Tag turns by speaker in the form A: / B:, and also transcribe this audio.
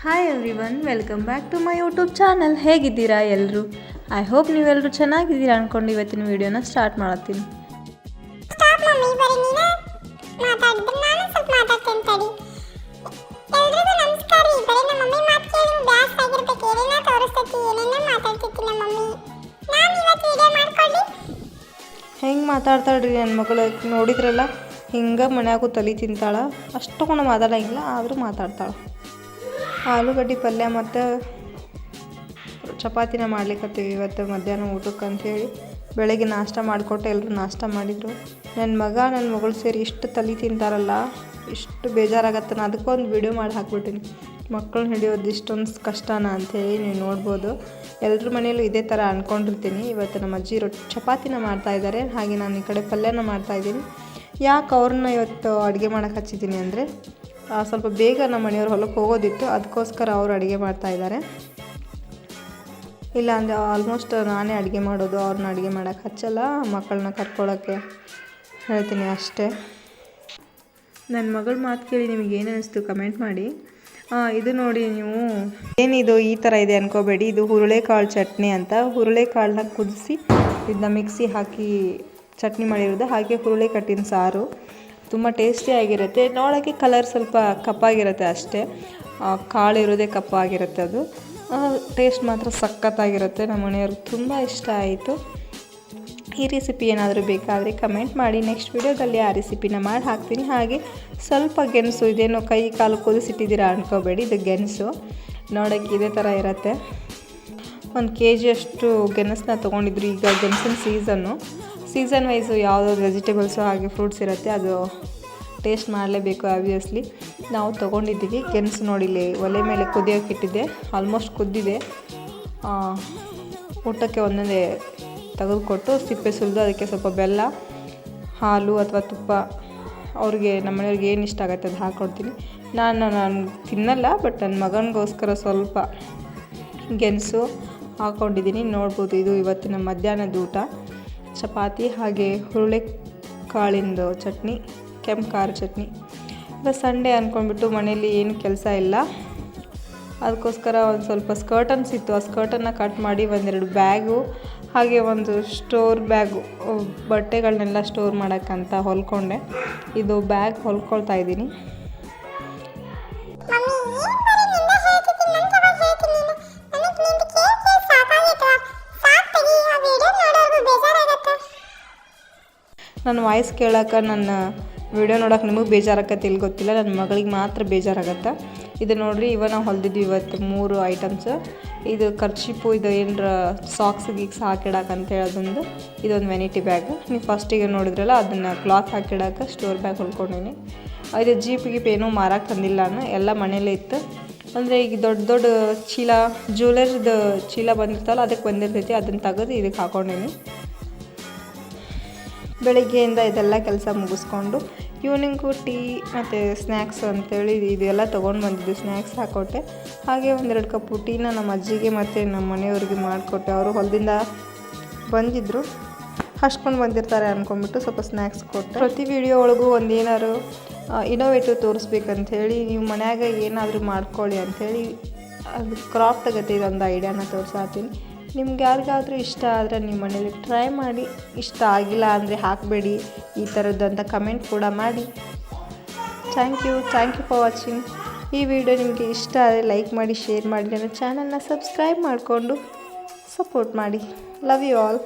A: Hi everyone, welcome back to my YouTube channel. ಹೇಗಿದ್ದೀರಾ ಎಲ್ಲರೂ? I hope ನೀವೆಲ್ಲರೂ ಚೆನ್ನಾಗಿದ್ದೀರಾ ಅಂದ್ಕೊಂಡು ಇವತ್ತಿನ ವೀಡಿಯೋನ ಸ್ಟಾರ್ಟ್ ಮಾಡತ್ತೀನಿ. ಹೆಂಗೆ ಮಾತಾಡ್ತಾಳ್ರಿ ನನ್ನ ಮಗಳು, ನೋಡಿದ್ರಲ್ಲ ಹಿಂಗೆ ಮನ್ಯಾಗೂ ತಲೆ ತಿಂತಾಳ. ಅಷ್ಟು ಕೂಡ ಮಾತಾಡೋಂಗಿಲ್ಲ, ಆದರೂ ಮಾತಾಡ್ತಾಳೆ. ಆಲೂಗಡ್ಡೆ ಪಲ್ಯ ಮತ್ತು ಚಪಾತಿನ ಮಾಡ್ಲಿಕ್ಕತ್ತೀವಿ ಇವತ್ತು ಮಧ್ಯಾಹ್ನ ಊಟಕ್ಕೆ ಅಂಥೇಳಿ. ಬೆಳಗ್ಗೆ ನಾಷ್ಟ ಮಾಡಿಕೊಟ್ಟೆ, ಎಲ್ಲರೂ ನಾಷ್ಟ ಮಾಡಿದರು. ನನ್ನ ಮಗ ನನ್ನ ಮಗಳು ಸೇರಿ ಇಷ್ಟು ತಲೆ ತಿಂತಾರಲ್ಲ, ಇಷ್ಟು ಬೇಜಾರಾಗತ್ತೆ. ನಾನು ಅದಕ್ಕೊಂದು ವಿಡಿಯೋ ಮಾಡಿ ಹಾಕ್ಬಿಟ್ಟಿನಿ, ಮಕ್ಕಳನ್ನ ಹಿಡಿಯೋದು ಇಷ್ಟೊಂದು ಕಷ್ಟನ ಅಂಥೇಳಿ. ನೀವು ನೋಡ್ಬೋದು, ಎಲ್ಲರ ಮನೆಯಲ್ಲೂ ಇದೇ ಥರ ಅಂದ್ಕೊಂಡಿರ್ತೀನಿ. ಇವತ್ತು ನಮ್ಮ ಅಜ್ಜಿ ಚಪಾತಿನ ಮಾಡ್ತಾಯಿದ್ದಾರೆ, ಹಾಗೆ ನಾನು ಈ ಕಡೆ ಪಲ್ಯನ ಮಾಡ್ತಾಯಿದ್ದೀನಿ. ಯಾಕೆ ಅವ್ರನ್ನ ಇವತ್ತು ಅಡುಗೆ ಮಾಡೋಕೆ ಹಚ್ಚಿದ್ದೀನಿ ಅಂದರೆ, ಸ್ವಲ್ಪ ಬೇಗ ನಮ್ಮ ಮನೆಯವ್ರು ಹೊಲಕ್ಕೆ ಹೋಗೋದಿತ್ತು, ಅದಕ್ಕೋಸ್ಕರ ಅವರು ಅಡುಗೆ ಮಾಡ್ತಾಯಿದ್ದಾರೆ. ಇಲ್ಲ ಅಂದರೆ ಆಲ್ಮೋಸ್ಟ್ ನಾನೇ ಅಡುಗೆ ಮಾಡೋದು, ಅವ್ರನ್ನ ಅಡುಗೆ ಮಾಡೋಕ್ಕೆ ಹಚ್ಚಲ್ಲ, ಮಕ್ಕಳನ್ನ ಕರ್ಕೊಳ್ಳೋಕ್ಕೆ ಹೇಳ್ತೀನಿ ಅಷ್ಟೇ. ನನ್ನ ಮಗಳ ಮಾತು ಕೇಳಿ ನಿಮಗೆ ಏನು ಅನ್ನಿಸ್ತು ಕಮೆಂಟ್ ಮಾಡಿ. ಇದು ನೋಡಿ, ನೀವು ಏನಿದು ಈ ಥರ ಇದೆ ಅನ್ಕೋಬೇಡಿ, ಇದು ಹುರುಳಿಕಾಳು ಚಟ್ನಿ ಅಂತ. ಹುರುಳಿಕಾಳನ್ನ ಕುದಿಸಿ ಇದನ್ನ ಮಿಕ್ಸಿ ಹಾಕಿ ಚಟ್ನಿ ಮಾಡಿರೋದು, ಹಾಗೆ ಹುರುಳಿ ಕಟ್ಟಿನ ಸಾರು. ತುಂಬ ಟೇಸ್ಟಿಯಾಗಿರುತ್ತೆ. ನೋಡೋಕ್ಕೆ ಕಲರ್ ಸ್ವಲ್ಪ ಕಪ್ಪಾಗಿರುತ್ತೆ ಅಷ್ಟೇ, ಕಾಳು ಇರೋದೇ ಕಪ್ಪಾಗಿರುತ್ತೆ. ಅದು ಟೇಸ್ಟ್ ಮಾತ್ರ ಸಖತ್ತಾಗಿರುತ್ತೆ. ನಮ್ಮ ಮನೆಯವ್ರಿಗೆ ತುಂಬ ಇಷ್ಟ ಆಯಿತು. ಈ ರೆಸಿಪಿ ಏನಾದರೂ ಬೇಕಾದರೆ ಕಮೆಂಟ್ ಮಾಡಿ, ನೆಕ್ಸ್ಟ್ ವೀಡಿಯೋದಲ್ಲಿ ಆ ರೆಸಿಪಿನ ಮಾಡಿ ಹಾಕ್ತೀನಿ. ಹಾಗೆ ಸ್ವಲ್ಪ ಗೆಣಸು, ಇದೇನೋ ಕೈ ಕಾಲು ಕುದಿಸಿಟ್ಟಿದ್ದೀರಾ ಅಂದ್ಕೋಬೇಡಿ, ಇದು ಗೆಣಸು. ನೋಡೋಕ್ಕೆ ಇದೇ ಥರ ಇರುತ್ತೆ. 1 kg ಅಷ್ಟು ಗೆಣಸನ್ನ ತೊಗೊಂಡಿದ್ರು. ಈಗ ಗೆಣಸಿನ ಸೀಸನ್ ವೈಸು ಯಾವುದಾದ್ರು ವೆಜಿಟೇಬಲ್ಸು ಹಾಗೆ ಫ್ರೂಟ್ಸ್ ಇರುತ್ತೆ, ಅದು ಟೇಸ್ಟ್ ಮಾಡಲೇಬೇಕು ಆಬ್ವಿಯಸ್ಲಿ. ನಾವು ತೊಗೊಂಡಿದ್ದೀವಿ ಗೆಣಸು. ನೋಡಿಲಿ, ಒಲೆ ಮೇಲೆ ಕುದಿಯೋಕೆ ಇಟ್ಟಿದ್ದೆ, ಆಲ್ಮೋಸ್ಟ್ ಕುದ್ದಿದೆ. ಊಟಕ್ಕೆ ಒಂದೊಂದೇ ತೆಗೆದುಕೊಟ್ಟು ಸಿಪ್ಪೆ ಸುಲಿದು ಅದಕ್ಕೆ ಸ್ವಲ್ಪ ಬೆಲ್ಲ, ಹಾಲು ಅಥವಾ ತುಪ್ಪ, ಅವ್ರಿಗೆ ನಮ್ಮ ಮನೆಯವ್ರಿಗೆ ಏನು ಇಷ್ಟ ಆಗುತ್ತೆ ಅದು ಹಾಕ್ಕೊಡ್ತೀನಿ. ನಾನು ತಿನ್ನಲ್ಲ, ಬಟ್ ನನ್ನ ಮಗನಿಗೋಸ್ಕರ ಸ್ವಲ್ಪ ಗೆಣಸು ಹಾಕ್ಕೊಂಡಿದ್ದೀನಿ. ನೋಡ್ಬೋದು, ಇದು ಇವತ್ತಿನ ಮಧ್ಯಾಹ್ನದ ಊಟ. ಚಪಾತಿ ಹಾಗೆ ಹುರುಳಿ ಕಾಳಿಂದು ಚಟ್ನಿ, ಕೆಂಪು ಖಾರ ಚಟ್ನಿ. ಇವತ್ತು ಸಂಡೇ ಅಂದ್ಕೊಂಡ್ಬಿಟ್ಟು ಮನೇಲಿ ಏನು ಕೆಲಸ ಇಲ್ಲ, ಅದಕ್ಕೋಸ್ಕರ ಒಂದು ಸ್ವಲ್ಪ ಸ್ಕರ್ಟನ್ಸ್ ಇತ್ತು, ಆ ಸ್ಕರ್ಟನ್ನು ಕಟ್ ಮಾಡಿ 1-2 ಬ್ಯಾಗು ಹಾಗೆ ಒಂದು ಸ್ಟೋರ್ ಬ್ಯಾಗು, ಬಟ್ಟೆಗಳನ್ನೆಲ್ಲ ಸ್ಟೋರ್ ಮಾಡೋಕ್ಕಂತ ಹೊಲ್ಕೊಂಡೆ. ಇದು ಬ್ಯಾಗ್ ಹೊಲ್ಕೊಳ್ತಾ ಇದ್ದೀನಿ. ನನ್ನ ವಾಯ್ಸ್ ಕೇಳೋಕೆ, ನನ್ನ ವಿಡಿಯೋ ನೋಡೋಕೆ ನಿಮಗೆ ಬೇಜಾರಾಗತ್ತೆ ಇಲ್ಲಿ ಗೊತ್ತಿಲ್ಲ, ನನ್ನ ಮಗಳಿಗೆ ಮಾತ್ರ ಬೇಜಾರಾಗತ್ತೆ. ಇದು ನೋಡಿರಿ, ನಾವು ಹೊಲ್ದಿದ್ವಿ ಇವತ್ತು 3 ಐಟಮ್ಸ್. ಇದು ಕರ್ಚಿಪು, ಇದು ಏನರ ಸಾಕ್ಸ್ ಗೀಕ್ಸ್ ಹಾಕಿಡೋಕಂತೇಳಿ ಅದೊಂದು, ಇದೊಂದು ವೆನಿಟಿ ಬ್ಯಾಗ್. ನೀವು ಫಸ್ಟಿಗೆ ನೋಡಿದ್ರಲ್ಲ, ಅದನ್ನು ಕ್ಲಾತ್ ಹಾಕಿಡೋಕೆ ಸ್ಟೋರ್ ಬ್ಯಾಗ್ ಹೊಲ್ಕೊಂಡೀನಿ. ಇದು ಜೀಪ್ ಏನೂ ಮಾರಕ್ಕೆ ತಂದಿಲ್ಲ ನಾನು, ಎಲ್ಲ ಮನೇಲೇ ಇತ್ತು. ಅಂದರೆ ಈಗ ದೊಡ್ಡ ಚೀಲ, ಜ್ಯುವೆಲರ್ದು ಚೀಲ ಬಂದಿರ್ತಲ್ಲ, ಅದಕ್ಕೆ ಬಂದಿರ್ತೈತಿ, ಅದನ್ನು ತೆಗೆದು ಇದಕ್ಕೆ ಹಾಕ್ಕೊಂಡೀನಿ. ಬೆಳಿಗ್ಗೆಯಿಂದ ಇದೆಲ್ಲ ಕೆಲಸ ಮುಗಿಸ್ಕೊಂಡು ಈವ್ನಿಂಗು ಟೀ ಮತ್ತು ಸ್ನ್ಯಾಕ್ಸ್ ಅಂತೇಳಿ ಇದೆಲ್ಲ ತೊಗೊಂಡು ಬಂದಿದ್ದು, ಸ್ನ್ಯಾಕ್ಸ್ ಹಾಕ್ಕೊಟ್ಟೆ. ಹಾಗೆ 1-2 ಕಪ್ಪು ಟೀನ ನಮ್ಮ ಅಜ್ಜಿಗೆ ಮತ್ತು ನಮ್ಮ ಮನೆಯವ್ರಿಗೆ ಮಾಡಿಕೊಟ್ಟೆ. ಅವರು ಹೊಲದಿಂದ ಬಂದಿದ್ದರು, ಹಚ್ಕೊಂಡು ಬಂದಿರ್ತಾರೆ ಅಂದ್ಕೊಂಡ್ಬಿಟ್ಟು ಸ್ವಲ್ಪ ಸ್ನ್ಯಾಕ್ಸ್ ಕೊಟ್ಟೆ. ಪ್ರತಿ ವಿಡಿಯೋ ಒಳಗೂ ಒಂದು ಏನಾದ್ರು ಇನೋವೇಟಿವ್ ತೋರಿಸ್ಬೇಕಂಥೇಳಿ, ನೀವು ಮನ್ಯಾಗ ಏನಾದರೂ ಮಾಡ್ಕೊಳ್ಳಿ ಅಂಥೇಳಿ ಅದು ಕ್ರಾಫ್ಟ್ ಆಗತ್ತೆ, ಇದೊಂದು ಐಡಿಯಾನ ತೋರಿಸಾತೀನಿ. ನಿಮ್ಗೆ ಯಾರಿಗಾದರೂ ಇಷ್ಟ ಆದರೆ ನಿಮ್ಮ ಮನೇಲಿ ಟ್ರೈ ಮಾಡಿ. ಇಷ್ಟ ಆಗಿಲ್ಲ ಅಂದರೆ ಹಾಕಬೇಡಿ ಈ ಥರದ್ದು ಅಂತ ಕಮೆಂಟ್ ಕೂಡ ಮಾಡಿ. Thank you for watching. ಈ ವಿಡಿಯೋ ನಿಮಗೆ ಇಷ್ಟ ಆದರೆ ಲೈಕ್ ಮಾಡಿ, ಶೇರ್ ಮಾಡಿ, ನನ್ನ ಚಾನಲ್ನ ಸಬ್ಸ್ಕ್ರೈಬ್ ಮಾಡಿಕೊಂಡು ಸಪೋರ್ಟ್ ಮಾಡಿ. Love you all.